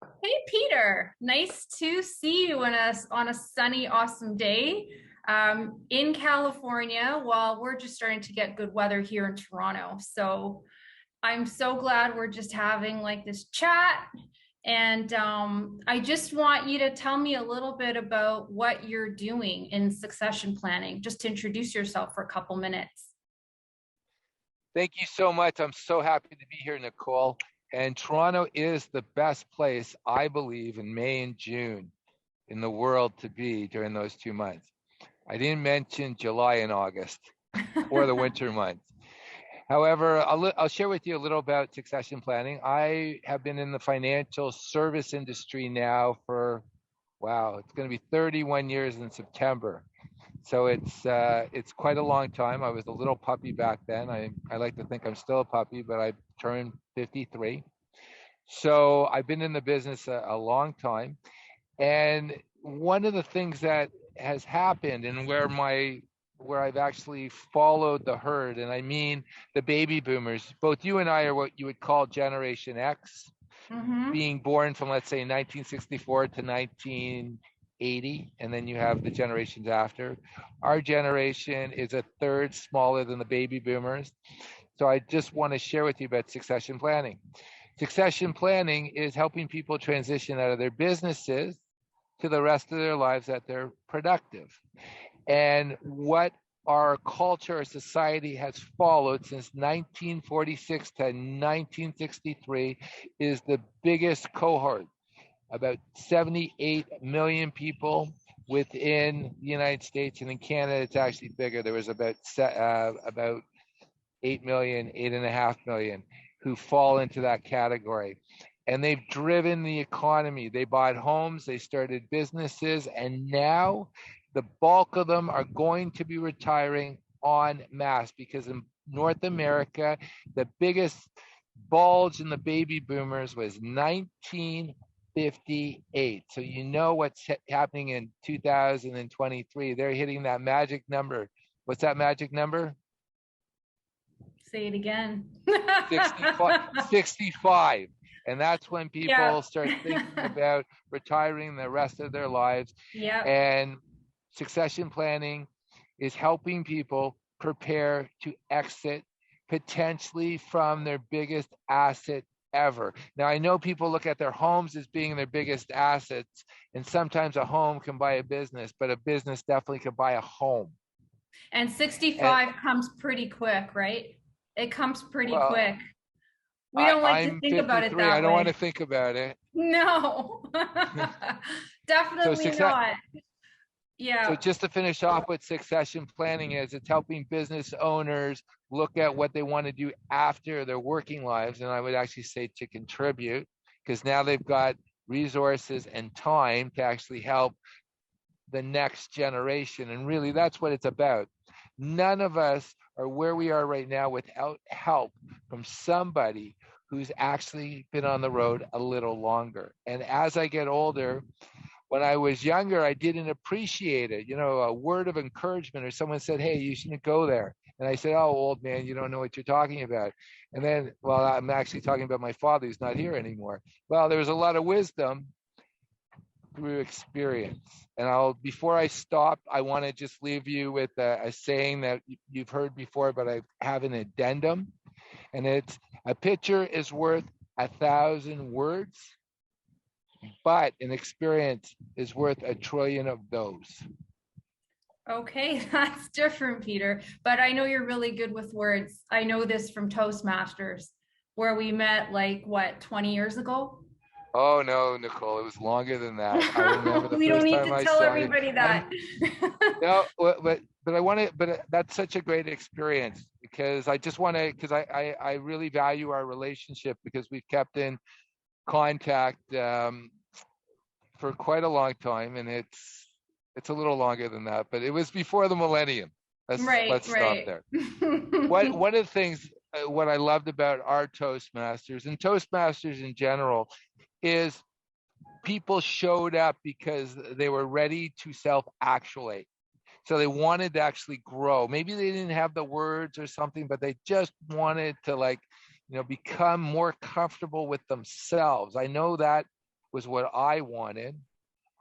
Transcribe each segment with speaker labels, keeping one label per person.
Speaker 1: Hey, Peter. Nice to see you on a sunny, awesome day in California while we're just starting to get good weather here in Toronto. So I'm so glad we're just having like this chat. And I just want you to tell me a little bit about what you're doing in succession planning, just to introduce yourself for a couple minutes.
Speaker 2: Thank you so much. I'm so happy to be here, Nicole. And Toronto is the best place, I believe, in May and June in the world to be during those 2 months. I didn't mention July and August or the winter months. However, I'll share with you a little about succession planning. I have been in the financial service industry now for, wow, it's going to be 31 years in September. So it's quite a long time. I was a little puppy back then. I like to think I'm still a puppy, but I turned 53. So I've been in the business a long time. And one of the things that has happened and where I've actually followed the herd, and I mean the baby boomers, both you and I are what you would call Generation X,
Speaker 1: Mm-hmm.
Speaker 2: being born from, let's say, 1964 to 1980, and then you have the generations after. Our generation is a third smaller than the baby boomers. So I just want to share with you about succession planning. Succession planning is helping people transition out of their businesses to the rest of their lives that they're productive. And what our culture, our society has followed since 1946 to 1963 is the biggest cohort, about 78 million people within the United States, and in Canada it's actually bigger. There was about 8 million, 8.5 million who fall into that category. And they've driven the economy. They bought homes, they started businesses, and now the bulk of them are going to be retiring en masse because in North America, the biggest bulge in the baby boomers was 1958. So you know what's happening in 2023. They're hitting that magic number. What's that magic number?
Speaker 1: Say it again.
Speaker 2: 65. 65. And that's when
Speaker 1: Yeah.
Speaker 2: people start thinking about retiring the rest of their lives.
Speaker 1: Yeah.
Speaker 2: And succession planning is helping people prepare to exit potentially from their biggest asset ever. Now, I know people look at their homes as being their biggest assets, and sometimes a home can buy a business, but a business definitely can buy a home.
Speaker 1: And
Speaker 2: And
Speaker 1: 65 comes pretty quick, right? It comes pretty
Speaker 2: well,
Speaker 1: quick. We don't like to
Speaker 2: I'm
Speaker 1: think about it
Speaker 2: 53. I
Speaker 1: that
Speaker 2: don't want to
Speaker 1: way.
Speaker 2: think about it.
Speaker 1: No,
Speaker 2: So
Speaker 1: definitely
Speaker 2: success,
Speaker 1: not.
Speaker 2: So
Speaker 1: Yeah.
Speaker 2: just to finish off with succession planning is it's helping business owners look at what they want to do after their working lives. And I would actually say to contribute, because now they've got resources and time to actually help the next generation. And really that's what it's about. None of us are where we are right now without help from somebody who's actually been on the road a little longer. And as I get older, when I was younger, I didn't appreciate it. A word of encouragement or someone said, "Hey, you shouldn't go there." And I said, "Oh, old man, you don't know what you're talking about." And then, well, I'm actually talking about my father who's not here anymore. Well, there was a lot of wisdom through experience. And before I stop, I want to just leave you with a saying that you've heard before, but I have an addendum. And it's a picture is worth 1,000 words, but an experience is worth 1,000,000,000,000 of those.
Speaker 1: Okay, that's different, Peter. But I know you're really good with words. I know this from Toastmasters, where we met like what, 20 years ago?
Speaker 2: Oh no, Nicole, it was longer than that. I remember the
Speaker 1: We don't
Speaker 2: first
Speaker 1: need
Speaker 2: time
Speaker 1: to
Speaker 2: I
Speaker 1: tell
Speaker 2: saw you.
Speaker 1: everybody
Speaker 2: And
Speaker 1: that.
Speaker 2: no, but I want to, but that's such a great experience because I just want to, because I really value our relationship because we've kept in contact for quite a long time, and it's a little longer than that, but it was before the millennium.
Speaker 1: Right,
Speaker 2: Let's stop
Speaker 1: right.
Speaker 2: there. One of the things what I loved about our Toastmasters and Toastmasters in general is people showed up because they were ready to self-actuate. So they wanted to actually grow. Maybe they didn't have the words or something, but they just wanted to become more comfortable with themselves. I know that was what I wanted.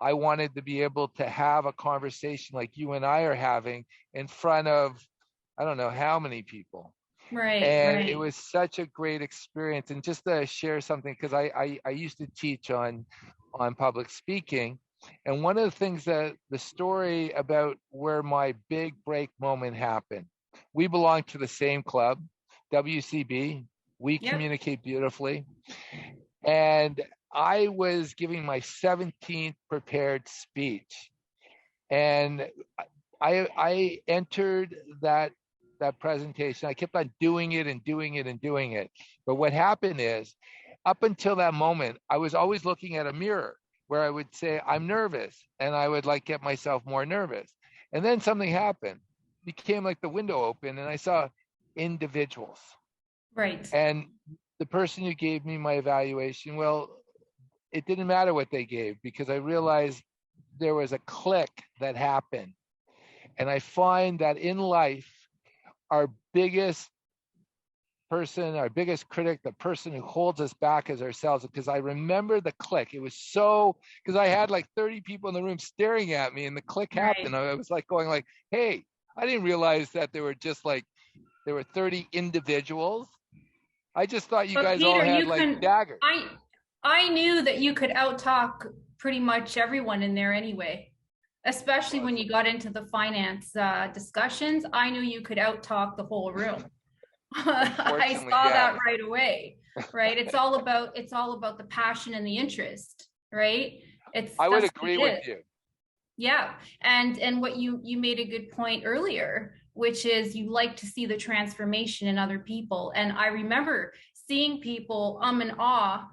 Speaker 2: I wanted to be able to have a conversation like you and I are having in front of, I don't know how many people.
Speaker 1: Right,
Speaker 2: And it
Speaker 1: right.
Speaker 2: was such a great experience. And just to share something, because I used to teach on public speaking. And one of the things that the story about where my big break moment happened, we belong to the same club, WCB. We
Speaker 1: Yep.
Speaker 2: communicate beautifully. And I was giving my 17th prepared speech. And I entered that presentation. I kept on doing it and doing it and doing it. But what happened is, up until that moment, I was always looking at a mirror where I would say, I'm nervous. And I would like get myself more nervous. And then something happened. It became like the window opened and I saw individuals.
Speaker 1: Right.
Speaker 2: And the person who gave me my evaluation, well, it didn't matter what they gave because I realized there was a click that happened. And I find that in life, our biggest person, our biggest critic, the person who holds us back is ourselves. Because I remember the click. It was so, because I had like 30 people in the room staring at me and the click happened.
Speaker 1: Right.
Speaker 2: I was like going like, hey, I didn't realize that there were 30 individuals. I just thought you
Speaker 1: But
Speaker 2: guys all
Speaker 1: Peter,
Speaker 2: had
Speaker 1: you
Speaker 2: like
Speaker 1: can,
Speaker 2: daggers.
Speaker 1: I knew that you could outtalk pretty much everyone in there anyway, especially when you got into the finance discussions. I knew you could outtalk the whole room. I
Speaker 2: Unfortunately,
Speaker 1: saw
Speaker 2: yes.
Speaker 1: that right away, right? It's all about the passion and the interest, right?
Speaker 2: I would
Speaker 1: That's what
Speaker 2: agree
Speaker 1: it
Speaker 2: with
Speaker 1: is.
Speaker 2: you.
Speaker 1: Yeah. And what you made a good point earlier, which is you like to see the transformation in other people. And I remember seeing people and awe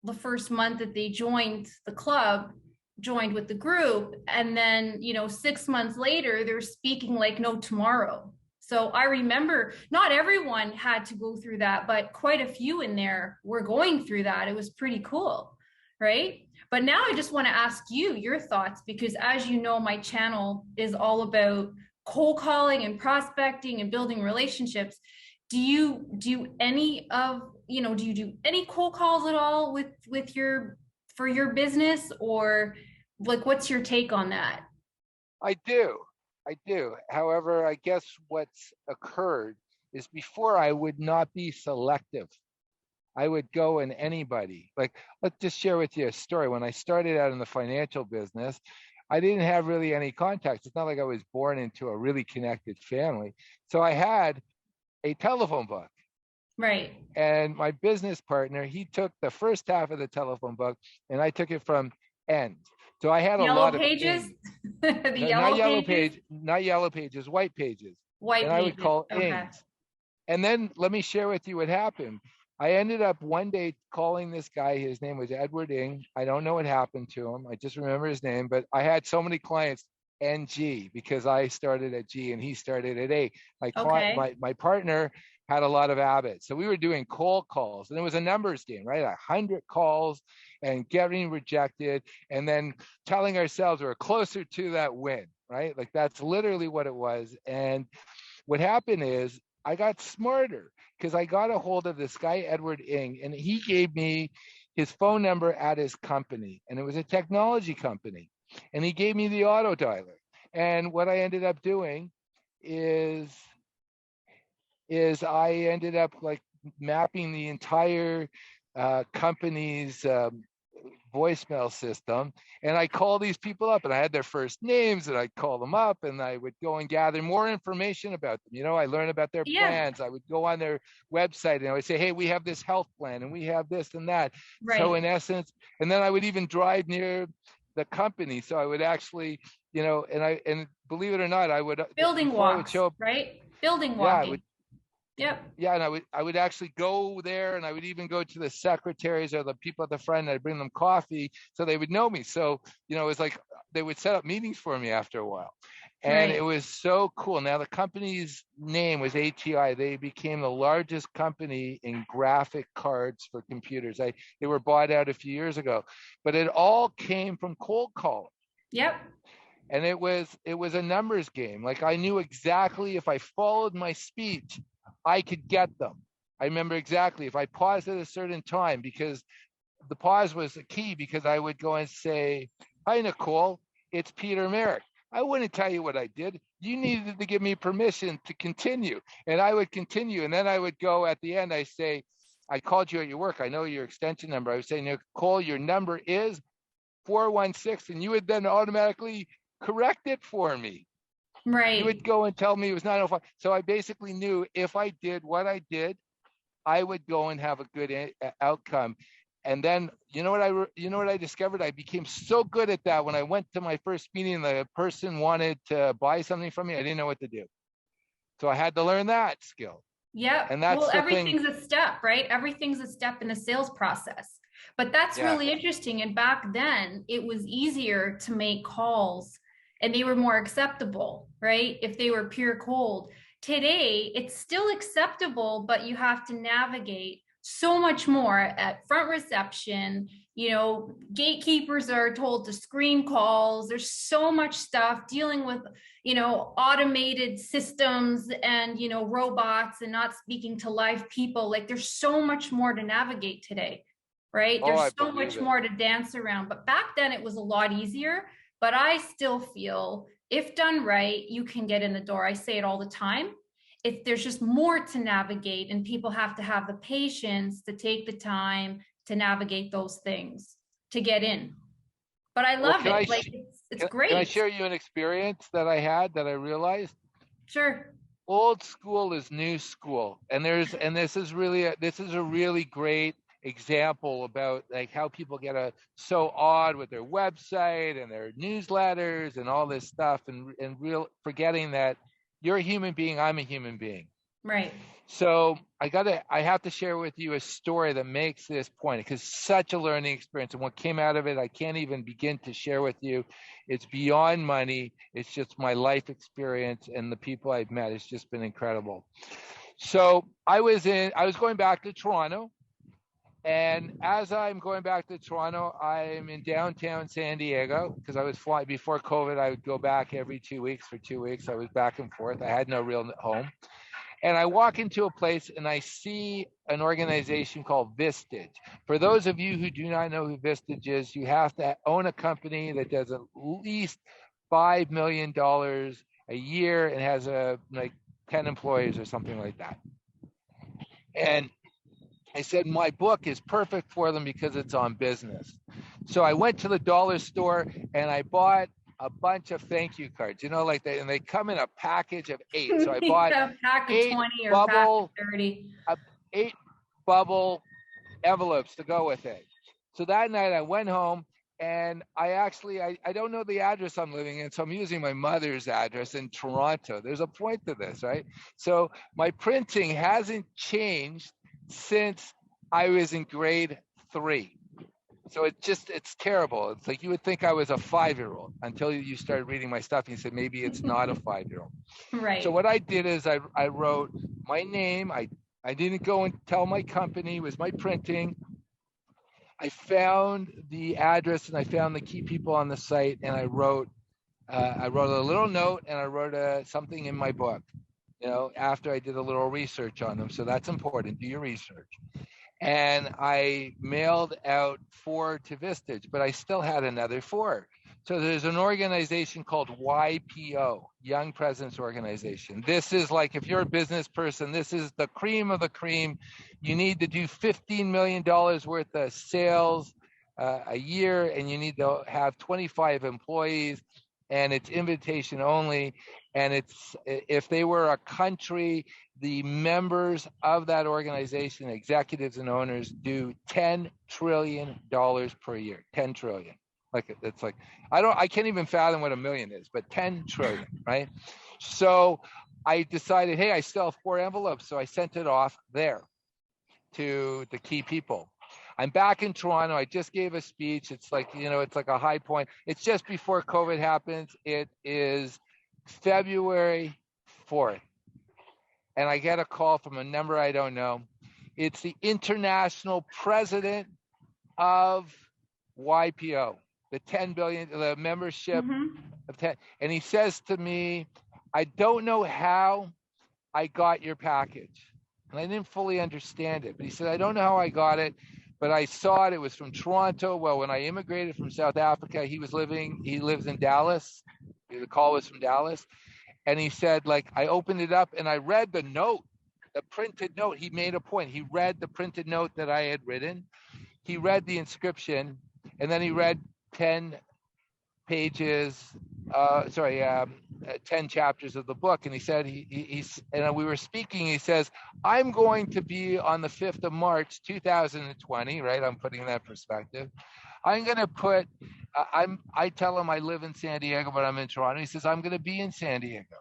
Speaker 1: the first month that they joined the club, joined with the group, and then 6 months later they're speaking like no tomorrow. So I remember not everyone had to go through that, but quite a few in there were going through that. It was pretty cool, right? But now I just want to ask you your thoughts, because as you know, my channel is all about cold calling and prospecting and building relationships. Do you do any of, do you do any cold calls at all with your for your business, or like what's your take on that?
Speaker 2: I do. I do. However, I guess what's occurred is before I would not be selective. I would go in anybody. Like, let's just share with you a story. When I started out in the financial business, I didn't have really any contacts. It's not like I was born into a really connected family. So I had a telephone book.
Speaker 1: Right.
Speaker 2: And my business partner, he took the first half of the telephone book and I took it from end. So I had a
Speaker 1: Yellow
Speaker 2: lot of
Speaker 1: pages?
Speaker 2: ings.
Speaker 1: The
Speaker 2: No,
Speaker 1: yellow pages?
Speaker 2: not yellow pages, white pages.
Speaker 1: White
Speaker 2: And I would
Speaker 1: pages.
Speaker 2: call
Speaker 1: Okay.
Speaker 2: ings. And then let me share with you what happened. I ended up one day calling this guy. His name was Edward Ing. I don't know what happened to him. I just remember his name, but I had so many clients NG because I started at G and he started at A.
Speaker 1: Okay.
Speaker 2: My partner had a lot of habits. So we were doing cold calls and it was a numbers game, right? 100 calls and getting rejected and then telling ourselves we're closer to that win, right? Like that's literally what it was. And what happened is I got smarter because I got a hold of this guy, Edward Ing, and he gave me his phone number at his company. And it was a technology company. And he gave me the auto dialer. And what I ended up doing is I ended up like mapping the entire company's voicemail system, and I call these people up and I had their first names and I'd call them up and I would go and gather more information about them. I learned about their
Speaker 1: Yeah.
Speaker 2: plans. I would go on their website and I would say, hey, we have this health plan and we have this and that. So
Speaker 1: Right.
Speaker 2: in essence, and then I would even drive near the company. So I would actually, and believe it or not, I would,
Speaker 1: Building
Speaker 2: before I would
Speaker 1: walks,
Speaker 2: show up,
Speaker 1: right? Building
Speaker 2: yeah, I would,
Speaker 1: walking. Yep.
Speaker 2: yeah, and I would actually go there, and I would even go to the secretaries or the people at the front, and I'd bring them coffee so they would know me. So it was like they would set up meetings for me after a while, and it
Speaker 1: Right.
Speaker 2: was so cool. Now the company's name was ATI. They became the largest company in graphic cards for computers. They were bought out a few years ago, but it all came from cold calling.
Speaker 1: Yep.
Speaker 2: And it was a numbers game. Like I knew exactly if I followed my speech, I could get them. I remember exactly if I paused at a certain time because the pause was the key, because I would go and say, "Hi, Nicole, it's Peter Merrick." I wouldn't tell you what I did. You needed to give me permission to continue. And I would continue. And then I would go at the end, I say, "I called you at your work. I know your extension number." I would say, "Nicole, your number is 416." And you would then automatically correct it for me.
Speaker 1: Right.
Speaker 2: You would go and tell me it was 905. So I basically knew if I did what I did, I would go and have a good outcome. And then, you know what I discovered? I became so good at that. When I went to my first meeting, the person wanted to buy something from me, I didn't know what to do. So I had to learn that skill.
Speaker 1: Yeah.
Speaker 2: And that's
Speaker 1: Well,
Speaker 2: the thing.
Speaker 1: everything's a step, right? Everything's a step in the sales process. But that's really interesting. And back then, it was easier to make calls and they were more acceptable, right? If they were pure cold. Today, it's still acceptable, but you have to navigate so much more at front reception. You know, gatekeepers are told to screen calls. There's so much stuff dealing with, you know, automated systems and, you know, robots and not speaking to live people. Like there's so much more to navigate today, right? There's so much more to dance around. But back then it was a lot easier. But I still feel if done right, you can get in the door. I say it all the time. There's just more to navigate, and people have to have the patience to take the time to navigate those things to get in. But I love it. Like it's great.
Speaker 2: Can I share you an experience that I had that I realized?
Speaker 1: Sure.
Speaker 2: Old school is new school, and this is a really great example about like how people get so odd with their website and their newsletters and all this stuff, and real forgetting that you're a human being, I'm a human being.
Speaker 1: Right.
Speaker 2: So I have to share with you a story that makes this point, because it's such a learning experience. And what came out of it, I can't even begin to share with you. It's beyond money. It's just my life experience and the people I've met. It's just been incredible. So I was going back to Toronto. And as I'm going back to Toronto, I'm in downtown San Diego, because I was flying before COVID. I would go back every 2 weeks for 2 weeks. I was back and forth. I had no real home. And I walk into a place and I see an organization called Vistage. For those of you who do not know who Vistage is, you have to own a company that does at least $5 million a year and has like 10 employees or something like that. And I said, my book is perfect for them because it's on business. So I went to the dollar store and I bought a bunch of thank you cards, you know, like and they come in a package of 8. So I bought
Speaker 1: a pack of 20 or pack of 30.
Speaker 2: 8 bubble envelopes to go with it. So that night I went home and I don't know the address I'm living in, so I'm using my mother's address in Toronto. There's a point to this, right? So my printing hasn't changed since I was in grade 3. So it's terrible. It's like you would think I was a 5-year-old until you started reading my stuff and you said, maybe it's not a 5-year-old.
Speaker 1: Right.
Speaker 2: So what I did is I wrote my name. I didn't go and tell my company, it was my printing. I found the address and I found the key people on the site, and I wrote a little note, and I wrote something in my book, you know, after I did a little research on them. So that's important. Do your research. And I mailed out 4 to Vistage, but I still had another 4. So there's an organization called YPO, Young Presence Organization. This is like, if you're a business person, this is the cream of the cream. You need to do $15 million worth of sales a year, and you need to have 25 employees, and it's invitation only. And if they were a country, the members of that organization, executives and owners, do $10 trillion per year. 10 trillion. Like it's like I can't even fathom what a million is, but 10 trillion, right? So I decided, hey, I still have 4 envelopes, so I sent it off there to the key people. I'm back in Toronto. I just gave a speech. It's like, you know, it's like a high point. It's just before COVID happens. It is February 4th. And I get a call from a number I don't know. It's the international president of YPO, the 10 billion, the membership of 10. And he says to me, I don't know how I got your package. And I didn't fully understand it. But he said, I don't know how I got it, but I saw it. It was from Toronto. Well, when I immigrated from South Africa, he lives in Dallas. The call was from Dallas. And he said, like, I opened it up and I read the note, the printed note. He made a point. He read the printed note that I had written. He read the inscription, and then he read 10 pages, 10 chapters of the book. And he said, and we were speaking, he says, I'm going to be on the 5th of March, 2020, right? I'm putting that perspective. I'm going to put, I tell him I live in San Diego, but I'm in Toronto. He says, I'm going to be in San Diego.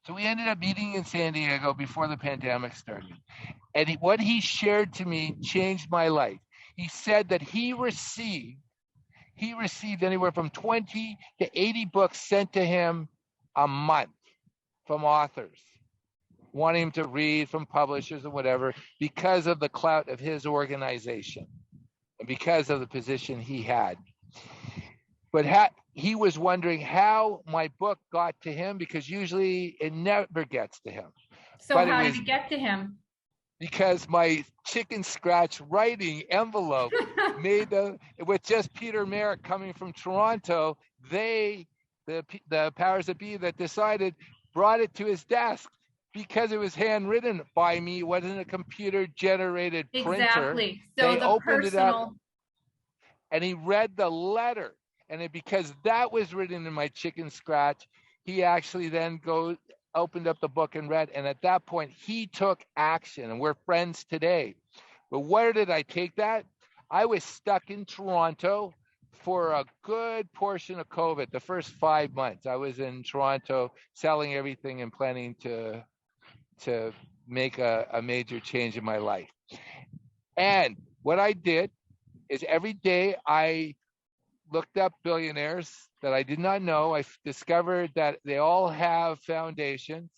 Speaker 2: So we ended up meeting in San Diego before the pandemic started. And what he shared to me changed my life. He said that he received anywhere from 20 to 80 books sent to him a month from authors wanting him to read, from publishers or whatever, because of the clout of his organization and because of the position he had. But he was wondering how my book got to him, because usually it never gets to him.
Speaker 1: So how did it get to him?
Speaker 2: Because my chicken scratch writing envelope with just Peter Merrick coming from Toronto, the powers that be that decided brought it to his desk because it was handwritten by me. It wasn't a computer generated printer.
Speaker 1: Exactly. So
Speaker 2: they
Speaker 1: the
Speaker 2: opened
Speaker 1: personal.
Speaker 2: It up, and he read the letter. And because that was written in my chicken scratch, he actually then opened up the book and read. And at that point, he took action, and we're friends today. But where did I take that? I was stuck in Toronto for a good portion of COVID. The first 5 months, I was in Toronto selling everything and planning to make a major change in my life. And what I did is every day I looked up billionaires that I did not know. I discovered that they all have foundations.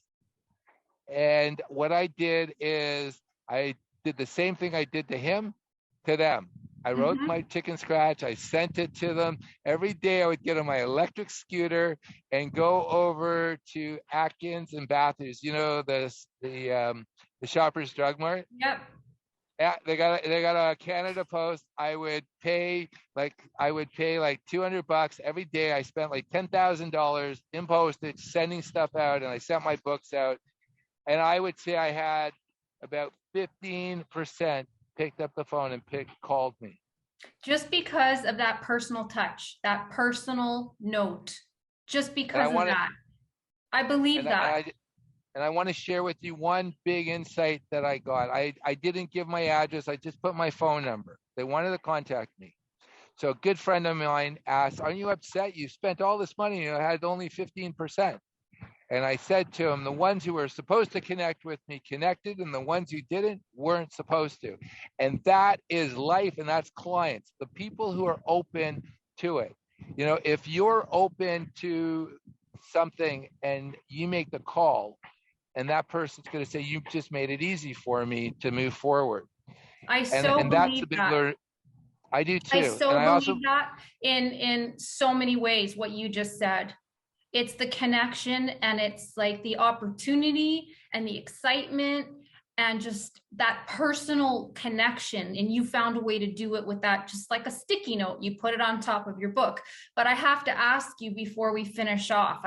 Speaker 2: And what I did is I did the same thing I did to him, to them. I wrote my chicken scratch. I sent it to them. Every day I would get on my electric scooter and go over to Atkins and Bathurst, the Shoppers Drug Mart.
Speaker 1: Yep.
Speaker 2: Yeah, they got a Canada Post. I would pay like $200 every day. I spent like $10,000 in postage sending stuff out, and I sent my books out. And I would say I had about 15% picked up the phone and called me.
Speaker 1: Just because of that personal touch, that personal note, just because of that. I believe that.
Speaker 2: And I want to share with you one big insight that I got. I didn't give my address. I just put my phone number. They wanted to contact me. So a good friend of mine asked, aren't you upset? You spent all this money and you had only 15%. And I said to him, the ones who were supposed to connect with me connected, and the ones who didn't weren't supposed to. And that is life, and that's clients, the people who are open to it. If you're open to something and you make the call, and that person's going to say, you just made it easy for me to move forward.
Speaker 1: I believe that.
Speaker 2: I do too.
Speaker 1: I believe that in so many ways, what you just said. It's the connection, and it's like the opportunity and the excitement and just that personal connection. And you found a way to do it with that, just like a sticky note. You put it on top of your book. But I have to ask you before we finish off,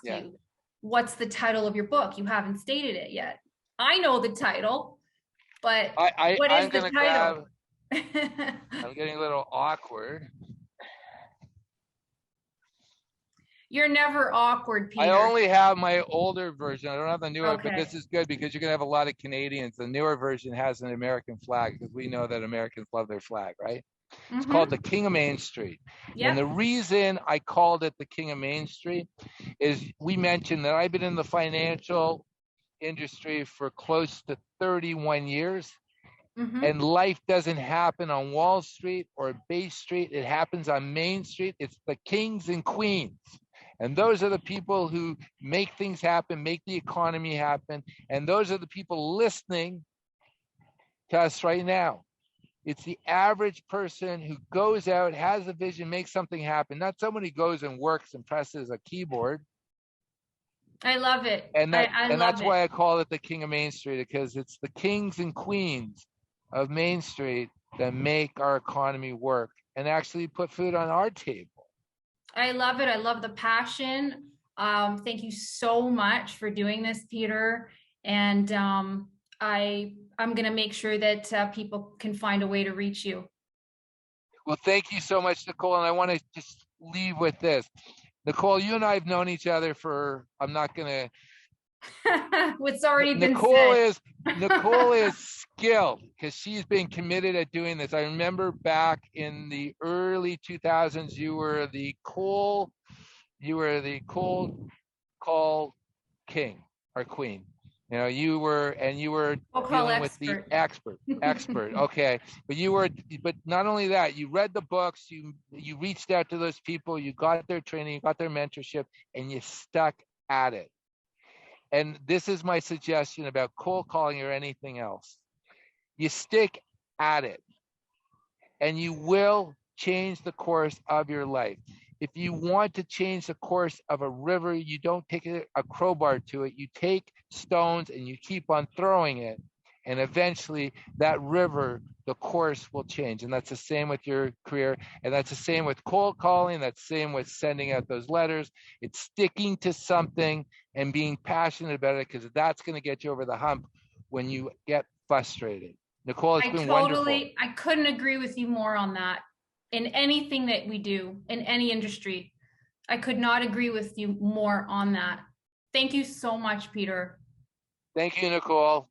Speaker 1: you, what's the title of your book? You haven't stated it yet. I know the title, but what is the title?
Speaker 2: I'm getting a little awkward.
Speaker 1: You're never awkward, Peter.
Speaker 2: I only have my older version. I don't have the newer, but this is good because you're going to have a lot of Canadians. The newer version has an American flag because we know that Americans love their flag, right? It's called The King of Main Street. Yep. And the reason I called it The King of Main Street is we mentioned that I've been in the financial industry for close to 31 years. And life doesn't happen on Wall Street or Bay Street. It happens on Main Street. It's the kings and queens. And those are the people who make things happen, make the economy happen. And those are the people listening to us right now. It's the average person who goes out, has a vision, makes something happen, not someone who goes and works and presses a keyboard.
Speaker 1: I love it.
Speaker 2: And that's why I call it the King of Main Street, because it's the kings and queens of Main Street that make our economy work and actually put food on our table.
Speaker 1: I love it. I love the passion. Thank you so much for doing this, Peter. And I'm going to make sure that people can find a way to reach you.
Speaker 2: Well, thank you so much, Nicole. And I want to just leave with this. Nicole, you and I have known each other for, I'm not going to.
Speaker 1: It's already been said.
Speaker 2: Nicole is skilled because she's been committed at doing this. I remember back in the early 2000s, you were the cold call king or queen. You know, you were dealing with the expert. Okay. But not only that, you read the books, you reached out to those people, you got their training, you got their mentorship, and you stuck at it. And this is my suggestion about cold calling or anything else. You stick at it and you will change the course of your life. If you want to change the course of a river, you don't take a crowbar to it. You take stones and you keep on throwing it. And eventually that river, the course will change. And that's the same with your career. And that's the same with cold calling. That's the same with sending out those letters. It's sticking to something and being passionate about it, because that's going to get you over the hump when you get frustrated. Nicole, it's been wonderful.
Speaker 1: I couldn't agree with you more on that. In anything that we do, in any industry, I could not agree with you more on that. Thank you so much, Peter.
Speaker 2: Thank you, Nicole.